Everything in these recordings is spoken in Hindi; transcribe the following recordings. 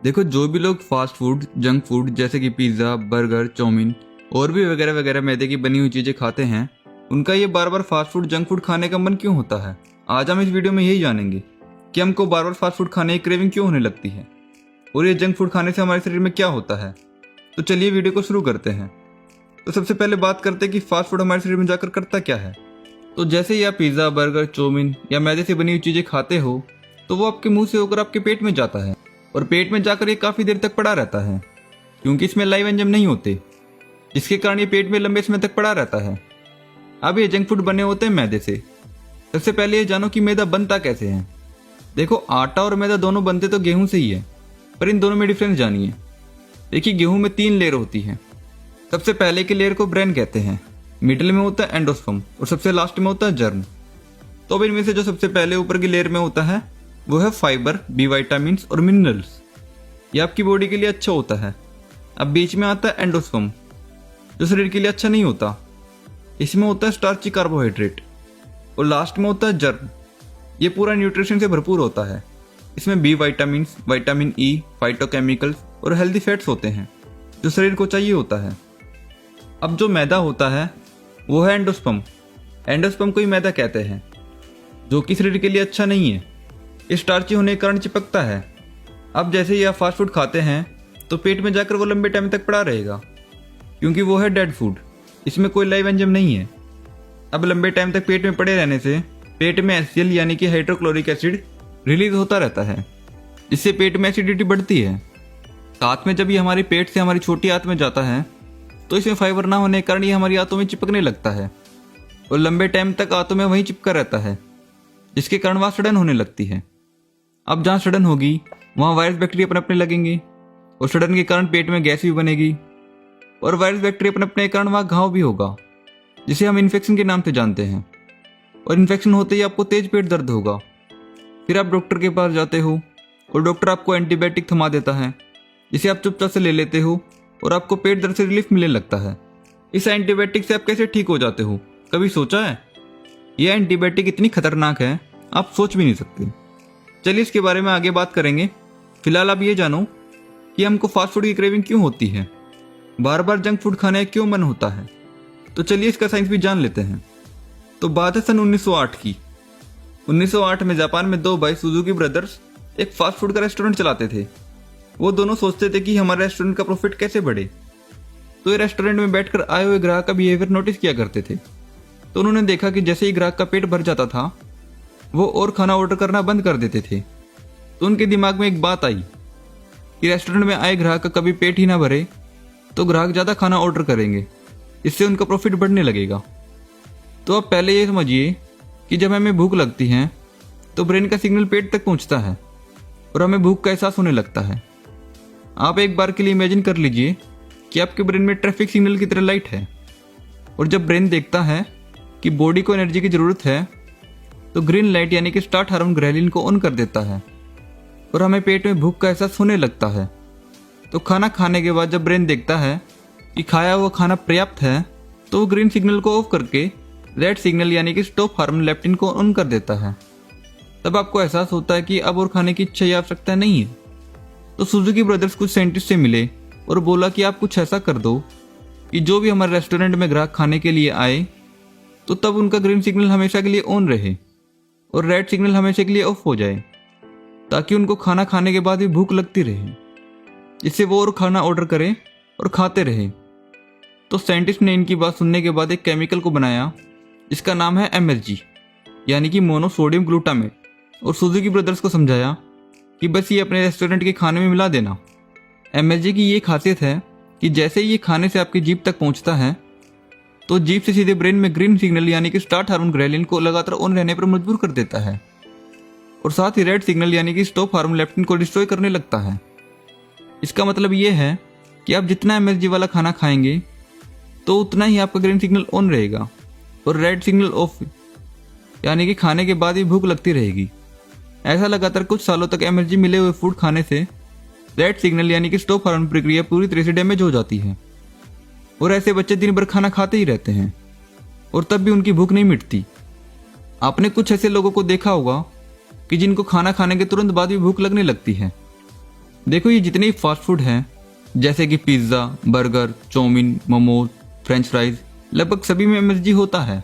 देखो, जो भी लोग फास्ट फूड, जंक फूड जैसे कि पिज़्ज़ा, बर्गर, चाउमीन और भी वगैरह वगैरह मैदे की बनी हुई चीज़ें खाते हैं, उनका ये बार बार फास्ट फूड, जंक फूड खाने का मन क्यों होता है। आज हम इस वीडियो में यही जानेंगे कि हमको बार बार फास्ट फूड खाने की क्रेविंग क्यों होने लगती है और ये जंक फूड खाने से हमारे शरीर में क्या होता है। तो चलिए वीडियो को शुरू करते हैं। तो सबसे पहले बात करते हैं कि फास्ट फूड हमारे शरीर में जाकर करता क्या है। तो जैसे ही आप पिज़्ज़ा, बर्गर, चाउमीन या मैदे से बनी हुई चीज़ें खाते हो तो वो आपके मुंह से होकर आपके पेट में जाता है और पेट में जाकर ये काफ़ी देर तक पड़ा रहता है, क्योंकि इसमें लाइव एंजाइम नहीं होते, जिसके कारण ये पेट में लंबे समय तक पड़ा रहता है। अब ये जंक फूड बने होते हैं मैदे से। सबसे पहले ये जानो कि मैदा बनता कैसे है। देखो, आटा और मैदा दोनों बनते तो गेहूं से ही है, पर इन दोनों में डिफरेंस जानिए। देखिए, गेहूं में 3 लेयर होती है। सबसे पहले की लेयर को ब्रेन कहते हैं, मिडिल में होता है एंडोस्पर्म और सबसे लास्ट में होता है जर्म। तो अब इनमें से जो सबसे पहले ऊपर की लेयर में होता है वो है फाइबर, बी विटामिन और मिनरल्स। ये आपकी बॉडी के लिए अच्छा होता है। अब बीच में आता है एंडोस्पर्म, जो शरीर के लिए अच्छा नहीं होता। इसमें होता है स्टार्ची, कार्बोहाइड्रेट। और लास्ट में होता है जर्म। ये पूरा न्यूट्रिशन से भरपूर होता है। इसमें B vitamin, vitamin E, phytochemicals और हेल्दी फैट्स होते हैं, जो शरीर को चाहिए होता है। अब जो मैदा होता है वो है एंडोस्पर्म। एंडोस्पर्म को ही मैदा कहते हैं, जो कि शरीर के लिए अच्छा नहीं है। ये स्टार्ची होने के कारण चिपकता है। अब जैसे ही आप फास्ट फूड खाते हैं तो पेट में जाकर वो लंबे टाइम तक पड़ा रहेगा, क्योंकि वो है डेड फूड। इसमें कोई लाइव एंजाइम नहीं है। अब लंबे टाइम तक पेट में पड़े रहने से पेट में HCl यानी कि हाइड्रोक्लोरिक एसिड रिलीज होता रहता है, जिससे पेट में एसिडिटी बढ़ती है। साथ में जब ये हमारे पेट से हमारी छोटी आंत में जाता है तो इसमें फाइबर ना होने के कारण ये हमारी आंतों में चिपकने लगता है और लंबे टाइम तक आंतों में वहीं चिपका रहता है, जिसके कारण वहाँ सड़न होने लगती है। अब जहाँ सड़न होगी वहाँ वायरस, बैक्टीरिया पनपने लगेंगे और सड़न के कारण पेट में गैस भी बनेगी और वायरस, बैक्टीरिया पनपने के कारण वहाँ घाव भी होगा, जिसे हम इन्फेक्शन के नाम से जानते हैं। और इन्फेक्शन होते ही आपको तेज पेट दर्द होगा। फिर आप डॉक्टर के पास जाते हो और डॉक्टर आपको एंटीबायोटिक थमा देता है, जिसे आप चुपचाप से ले लेते हो और आपको पेट दर्द से रिलीफ मिलने लगता है। इस एंटीबायोटिक से आप कैसे ठीक हो जाते हो, कभी सोचा है? यह एंटीबायोटिक इतनी खतरनाक है, आप सोच भी नहीं सकते। चलिए इसके बारे में आगे बात करेंगे। फिलहाल आप ये जानो कि हमको फास्ट फूड की क्रेविंग क्यों होती है, बार बार जंक फूड खाने का क्यों मन होता है। तो चलिए इसका साइंस भी जान लेते हैं। तो बात है सन 1908 की। 1908 में जापान में 2 भाई सुजुकी ब्रदर्स एक फास्ट फूड का रेस्टोरेंट चलाते थे। वो दोनों सोचते थे कि हमारे रेस्टोरेंट का प्रॉफिट कैसे बढ़े। तो ये रेस्टोरेंट में बैठकर आए हुए ग्राहक का बिहेवियर नोटिस किया करते थे। तो उन्होंने देखा कि जैसे ही ग्राहक का पेट भर जाता था वो और खाना ऑर्डर करना बंद कर देते थे। तो उनके दिमाग में एक बात आई कि रेस्टोरेंट में आए ग्राहक का कभी पेट ही ना भरे तो ग्राहक ज़्यादा खाना ऑर्डर करेंगे, इससे उनका प्रॉफिट बढ़ने लगेगा। तो अब पहले ये समझिए कि जब हमें भूख लगती है तो ब्रेन का सिग्नल पेट तक पहुंचता है और हमें भूख का एहसास होने लगता है। आप एक बार के लिए इमेजिन कर लीजिए कि आपके ब्रेन में ट्रैफिक सिग्नल की तरह लाइट है, और जब ब्रेन देखता है कि बॉडी को एनर्जी की ज़रूरत है तो ग्रीन लाइट यानी कि स्टार्ट हार्मोन ग्रेलिन को ऑन कर देता है और हमें पेट में भूख का एहसास होने लगता है। तो खाना खाने के बाद जब ब्रेन देखता है कि खाया हुआ खाना पर्याप्त है तो वो ग्रीन सिग्नल को ऑफ करके रेड सिग्नल यानी कि स्टॉप हार्मोन लेप्टिन को ऑन कर देता है। तब आपको एहसास होता है कि अब और खाने की इच्छा या आवश्यकता नहीं है। तो सुजुकी ब्रदर्स कुछ साइंटिस्ट से मिले और बोला कि आप कुछ ऐसा कर दो कि जो भी हमारे रेस्टोरेंट में ग्राहक खाने के लिए आए तो तब उनका ग्रीन सिग्नल हमेशा के लिए ऑन रहे और रेड सिग्नल हमेशा के लिए ऑफ हो जाए, ताकि उनको खाना खाने के बाद भी भूख लगती रहे, जिससे वो और खाना ऑर्डर करें और खाते रहे। तो साइंटिस्ट ने इनकी बात सुनने के बाद एक केमिकल को बनाया जिसका नाम है MSG यानी कि मोनोसोडियम ग्लूटामेट, और सुजुकी ब्रदर्स को समझाया कि बस ये अपने रेस्टोरेंट के खाने में मिला देना। MSG की ये खासियत है कि जैसे ही ये खाने से आपकी जीभ तक पहुंचता है तो जीभ से सीधे ब्रेन में ग्रीन सिग्नल यानी कि स्टार्ट हार्मोन ग्रेलिन को लगातार ऑन रहने पर मजबूर कर देता है और साथ ही रेड सिग्नल यानी कि स्टॉप हार्मोन लेप्टिन को डिस्ट्रॉय करने लगता है। इसका मतलब ये है कि आप जितना MSG वाला खाना खाएंगे तो उतना ही आपका ग्रीन सिग्नल ऑन रहेगा और रेड सिग्नल ऑफ, यानी कि खाने के बाद ही भूख लगती रहेगी। ऐसा लगातार कुछ सालों तक MSG मिले हुए फूड खाने से रेड सिग्नल यानी कि स्टॉप हार्मोन प्रक्रिया पूरी तरह से डैमेज हो जाती है और ऐसे बच्चे दिन भर खाना खाते ही रहते हैं और तब भी उनकी भूख नहीं मिटती। आपने कुछ ऐसे लोगों को देखा होगा कि जिनको खाना खाने के तुरंत बाद भी भूख लगने लगती है। देखो ये जितने फास्ट फूड हैं जैसे कि pizza, burger, chow mein, momos, French fries, लगभग सभी में एमएसजी होता है।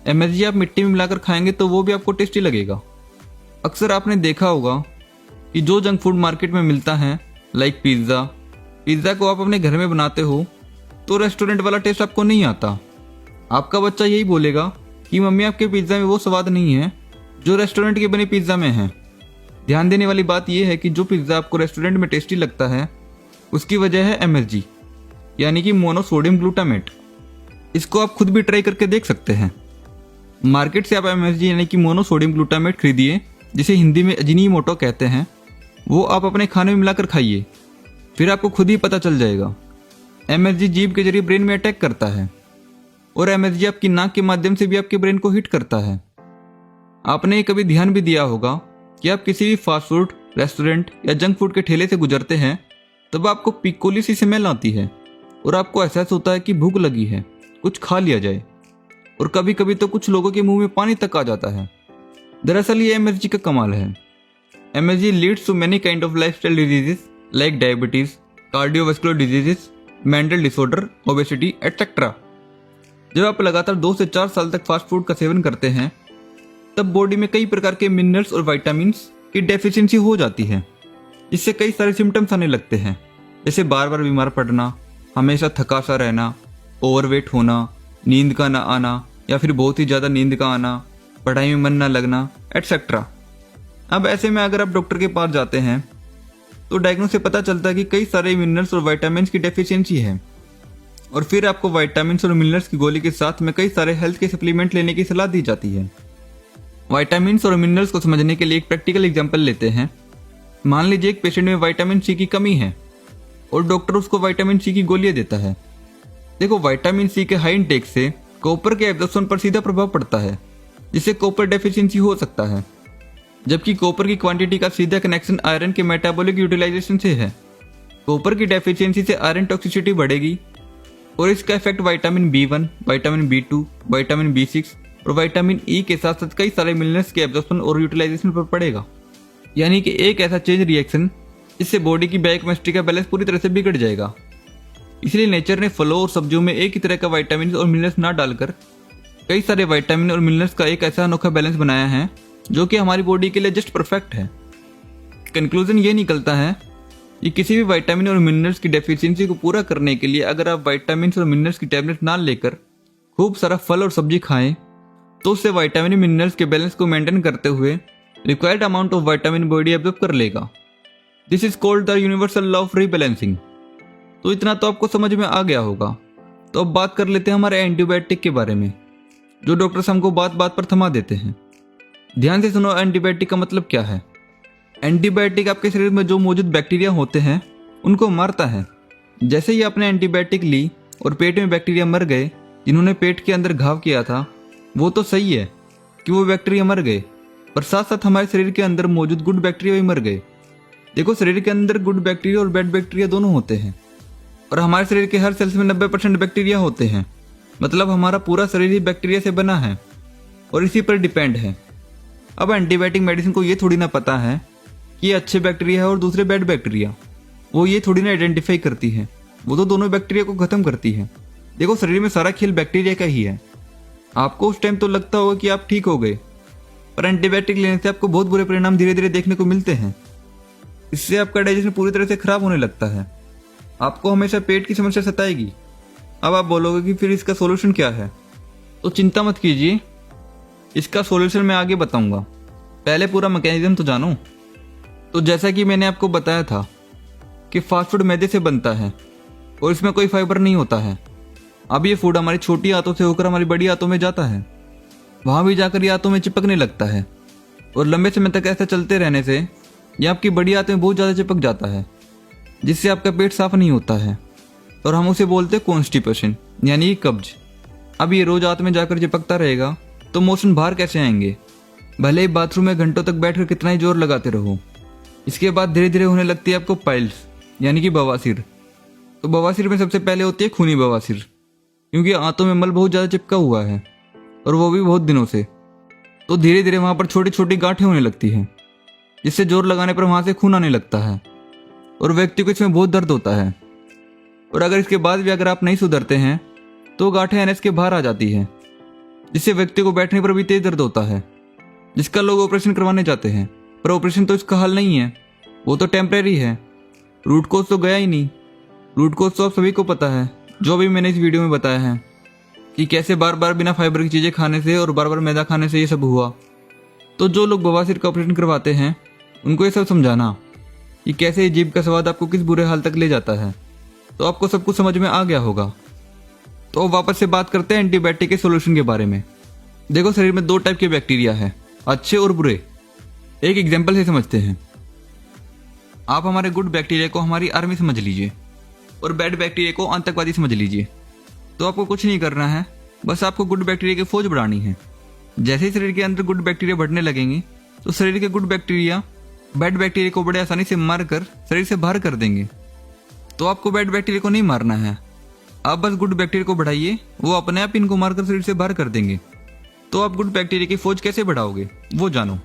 एमएसजी आप मिट्टी में मिलाकर खाएंगे तो वो भी आपको टेस्टी लगेगा। अक्सर आपने देखा होगा कि जो जंक फूड मार्केट में मिलता है लाइक पिज़्ज़ा को आप अपने घर में बनाते हो तो रेस्टोरेंट वाला टेस्ट आपको नहीं आता। आपका बच्चा यही बोलेगा कि मम्मी आपके पिज़्ज़ा में वो स्वाद नहीं है जो रेस्टोरेंट के बने पिज़्ज़ा में है। ध्यान देने वाली बात यह है कि जो पिज़्ज़ा आपको रेस्टोरेंट में टेस्टी लगता है उसकी वजह है एमएसजी यानी कि मोनोसोडियम ग्लूटामेट। इसको आप खुद भी ट्राई करके देख सकते हैं। मार्केट से आप एमएसजी यानी कि मोनोसोडियम ग्लूटामेट खरीदिए, जिसे हिंदी में अजीनोमोटो कहते हैं। वो आप अपने खाने में मिलाकर खाइए, फिर आपको खुद ही पता चल जाएगा। एमएसजी जीभ के जरिए ब्रेन में अटैक करता है और एमएसजी आपकी नाक के माध्यम से भी आपके ब्रेन को हिट करता है। आपने कभी ध्यान भी दिया होगा कि आप किसी भी फास्ट फूड रेस्टोरेंट या जंक फूड के ठेले से गुजरते हैं तब आपको पिकोली सी स्मेल आती है और आपको एहसास होता है कि भूख लगी है, कुछ खा लिया जाए। और कभी कभी तो कुछ लोगों के मुंह में पानी तक आ जाता है। दरअसल ये एमएसजी का कमाल है। MSG leads to many kind of lifestyle diseases like diabetes, cardiovascular diseases, mental disorder, obesity etcetera. जब आप लगातार 2 से 4 साल तक फास्ट फूड का सेवन करते हैं तब बॉडी में कई प्रकार के मिनरल्स और विटामिन्स की डेफिशिएंसी हो जाती है। इससे कई सारे सिम्टम्स आने लगते हैं, जैसे बार बार बीमार पड़ना, हमेशा थका सा रहना, ओवरवेट होना, नींद का ना आना या फिर बहुत ही ज़्यादा नींद का आना, पढ़ाई में मन ना लगना एटसेट्रा। अब ऐसे में अगर आप डॉक्टर के पास जाते हैं तो डायग्नोस से पता चलता है कि कई सारे मिनरल्स और विटामिन्स की डेफिशिएंसी है और फिर आपको विटामिन्स और मिनरल्स की गोली के साथ में कई सारे हेल्थ के सप्लीमेंट लेने की सलाह दी जाती है। विटामिन्स और मिनरल्स को समझने के लिए एक प्रैक्टिकल एग्जाम्पल लेते हैं। मान लीजिए एक पेशेंट में विटामिन सी की कमी है और डॉक्टर उसको विटामिन सी की गोलियां देता है। देखो विटामिन सी के हाई इंटेक से कॉपर के एब्जॉर्प्शन पर सीधा प्रभाव पड़ता है, जिससे कॉपर डेफिशिएंसी हो सकता है। जबकि कॉपर की क्वांटिटी का सीधा कनेक्शन आयरन के मेटाबॉलिक यूटिलाइजेशन से है। कॉपर की डेफिशिएंसी से आयरन टॉक्सिसिटी बढ़ेगी और इसका effect vitamin B1, vitamin B2, vitamin B6 और विटामिन ई के साथ साथ कई सारे मिनरल्स के एब्जॉर्प्शन और यूटिलाइजेशन पर पड़ेगा। यानी कि एक ऐसा चेंज रिएक्शन जिससे बॉडी की बायोकेमिस्ट्री का बैलेंस पूरी तरह से बिगड़ जाएगा। इसलिए नेचर ने फलों और सब्जियों में एक ही तरह का विटामिन और मिनरल्स ना डालकर कई सारे विटामिन और मिनरल्स का एक ऐसा अनोखा बैलेंस बनाया है जो कि हमारी बॉडी के लिए जस्ट परफेक्ट है। कंक्लूजन ये निकलता है कि किसी भी विटामिन और मिनरल्स की डेफिशिएंसी को पूरा करने के लिए अगर आप विटामिन और मिनरल्स की टैबलेट ना लेकर खूब सारा फल और सब्जी खाएं तो उससे विटामिन मिनरल्स के बैलेंस को मेंटेन करते हुए required amount of vitamin body absorb कर लेगा। This is called the universal law of rebalancing. तो इतना तो आपको समझ में आ गया होगा। तो अब बात कर लेते हैं हमारे एंटीबायोटिक के बारे में, जो डॉक्टर्स हमको बात बात पर थमा देते हैं। ध्यान से सुनो, एंटीबायोटिक का मतलब क्या है। एंटीबायोटिक आपके शरीर में जो मौजूद बैक्टीरिया होते हैं उनको मारता है। जैसे ही आपने एंटीबायोटिक ली और पेट में बैक्टीरिया मर गए जिन्होंने पेट के अंदर घाव किया था, वो तो सही है कि वो बैक्टीरिया मर गए, पर साथ साथ हमारे शरीर के अंदर मौजूद गुड बैक्टीरिया भी मर गए। देखो, शरीर के अंदर गुड बैक्टीरिया और बैड बैक्टीरिया दोनों होते हैं और हमारे शरीर के हर सेल्स में 90% बैक्टीरिया होते हैं। मतलब हमारा पूरा शरीर ही बैक्टीरिया से बना है और इसी पर डिपेंड है। अब एंटीबायोटिक मेडिसिन को ये थोड़ी ना पता है कि ये अच्छे बैक्टीरिया है और दूसरे बैड बैक्टीरिया। वो ये थोड़ी ना आइडेंटिफाई करती है, वो तो दोनों बैक्टीरिया को खत्म करती है। देखो, शरीर में सारा खेल बैक्टीरिया का ही है। आपको उस टाइम तो लगता होगा कि आप ठीक हो गए, पर एंटीबायोटिक लेने से आपको बहुत बुरे परिणाम धीरे धीरे देखने को मिलते हैं। इससे आपका डाइजेशन पूरी तरह से खराब होने लगता है। आपको हमेशा पेट की समस्या सताएगी। अब आप बोलोगे कि फिर इसका सॉल्यूशन क्या है, तो चिंता मत कीजिए, इसका सॉल्यूशन मैं आगे बताऊंगा। पहले पूरा मैकेनिज्म तो जानो। तो जैसा कि मैंने आपको बताया था कि फास्ट फूड मैदे से बनता है और इसमें कोई फाइबर नहीं होता है। अब ये फूड हमारी छोटी आंतों से होकर हमारी बड़ी आंतों में जाता है, वहाँ भी जाकर ये आंतों में चिपकने लगता है और लंबे समय तक ऐसा चलते रहने से ये आपकी बड़ी आंतों में बहुत ज़्यादा चिपक जाता है, जिससे आपका पेट साफ नहीं होता है और हम उसे बोलते हैं कॉन्स्टिपेशन यानी कब्ज। अब ये रोज आंत में जाकर चिपकता रहेगा तो मोशन बाहर कैसे आएंगे, भले ही बाथरूम में घंटों तक बैठकर कितना ही जोर लगाते रहो। इसके बाद धीरे धीरे होने लगती है आपको पाइल्स यानी कि बवासीर। तो बवासीर में सबसे पहले होती है खूनी बवासीर, क्योंकि आंतों में मल बहुत ज़्यादा चिपका हुआ है और वो भी बहुत दिनों से। तो धीरे धीरे वहाँ पर छोटी छोटी गांठें होने लगती हैं, जिससे जोर लगाने पर वहाँ से खून आने लगता है और व्यक्ति को इसमें बहुत दर्द होता है। और अगर इसके बाद भी अगर आप नहीं सुधरते हैं तो गांठें एनएस के बाहर आ जाती है, जिससे व्यक्ति को बैठने पर भी तेज दर्द होता है, जिसका लोग ऑपरेशन करवाने जाते हैं। पर ऑपरेशन तो इसका हल नहीं है, वो तो टेम्परेरी है। रूट कोज तो गया ही नहीं। रूट कोज तो आप सभी को पता है, जो भी मैंने इस वीडियो में बताया है कि कैसे बार बार बिना फाइबर की चीज़ें खाने से और बार बार मैदा खाने से ये सब हुआ। तो जो लोग बवासीर का ऑपरेशन करवाते हैं उनको ये सब समझाना कि कैसे ये जीभ का स्वाद आपको किस बुरे हाल तक ले जाता है, तो आपको सब कुछ समझ में आ गया होगा। तो अब वापस से बात करते हैं एंटीबायोटिक के सोल्यूशन के बारे में। देखो, शरीर में 2 टाइप के बैक्टीरिया है, अच्छे और बुरे। एक एग्जाम्पल से समझते हैं। आप हमारे गुड बैक्टीरिया को हमारी आर्मी समझ लीजिए और बैड बैक्टीरिया को आतंकवादी समझ लीजिए। तो आपको कुछ नहीं करना है, बस आपको गुड बैक्टीरिया की फौज बढ़ानी है। जैसे ही शरीर के अंदर गुड बैक्टीरिया बढ़ने लगेंगे तो शरीर के गुड बैक्टीरिया बैड बैक्टीरिया को बड़े आसानी से मारकर शरीर से बाहर कर देंगे। तो आपको बैड बैक्टीरिया को नहीं मारना है, आप बस गुड बैक्टीरिया को बढ़ाइए, वो अपने आप इनको मारकर शरीर से बाहर कर देंगे। तो आप गुड बैक्टीरिया की फौज कैसे बढ़ाओगे वो जानो।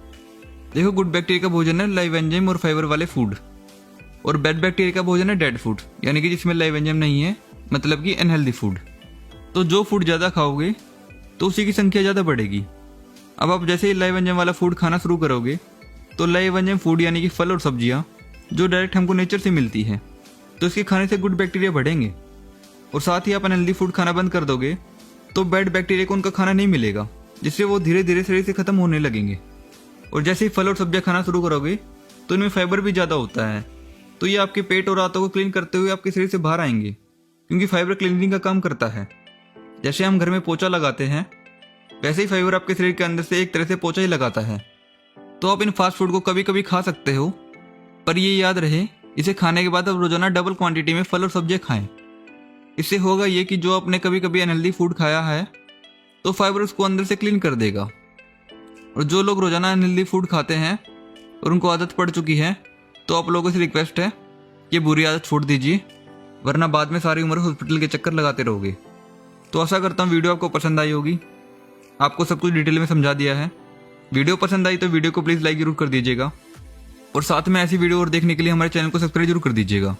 देखो, गुड बैक्टीरिया का भोजन है लाइव एंजाइम और फाइबर वाले फूड, और बैड बैक्टीरिया का भोजन है डेड फूड, यानी कि जिसमें लाइव एंजाइम नहीं है, मतलब कि अनहेल्दी फूड। तो जो फूड ज़्यादा खाओगे तो उसी की संख्या ज़्यादा बढ़ेगी। अब आप जैसे ही लाइव एंजाइम वाला फूड खाना शुरू करोगे तो लाइव एंजाइम फूड यानी कि फल और सब्जियाँ जो डायरेक्ट हमको नेचर से मिलती है, तो इसके खाने से गुड बैक्टीरिया बढ़ेंगे। और साथ ही आप अनहेल्दी फूड खाना बंद कर दोगे तो बैड बैक्टीरिया को उनका खाना नहीं मिलेगा, जिससे वो धीरे धीरे शरीर से खत्म होने लगेंगे। और जैसे ही फल और सब्जियां खाना शुरू करोगे तो इनमें फाइबर भी ज़्यादा होता है, तो ये आपके पेट और आंतों को क्लीन करते हुए आपके शरीर से बाहर आएंगे, क्योंकि फाइबर क्लीनिंग का काम करता है। जैसे हम घर में पोछा लगाते हैं, वैसे ही फाइबर आपके शरीर के अंदर से एक तरह से पोछा ही लगाता है। तो आप इन फास्ट फूड को कभी कभी खा सकते हो, पर ये याद रहे, इसे खाने के बाद आप रोजाना डबल क्वांटिटी में फल और सब्जियां खाएं। इससे होगा ये कि जो आपने कभी कभी अनहेल्दी फूड खाया है तो फाइबर उसको अंदर से क्लीन कर देगा। और जो लोग रोजाना अनहेल्दी फूड खाते हैं और उनको आदत पड़ चुकी है, तो आप लोगों से रिक्वेस्ट है कि बुरी आदत छोड़ दीजिए, वरना बाद में सारी उम्र हॉस्पिटल के चक्कर लगाते रहोगे। तो आशा करता हूँ वीडियो आपको पसंद आई होगी, आपको सब कुछ डिटेल में समझा दिया है। वीडियो पसंद आई तो वीडियो को प्लीज़ लाइक जरूर कर दीजिएगा, और साथ में ऐसी वीडियो और देखने के लिए हमारे चैनल को सब्सक्राइब जरूर कर दीजिएगा।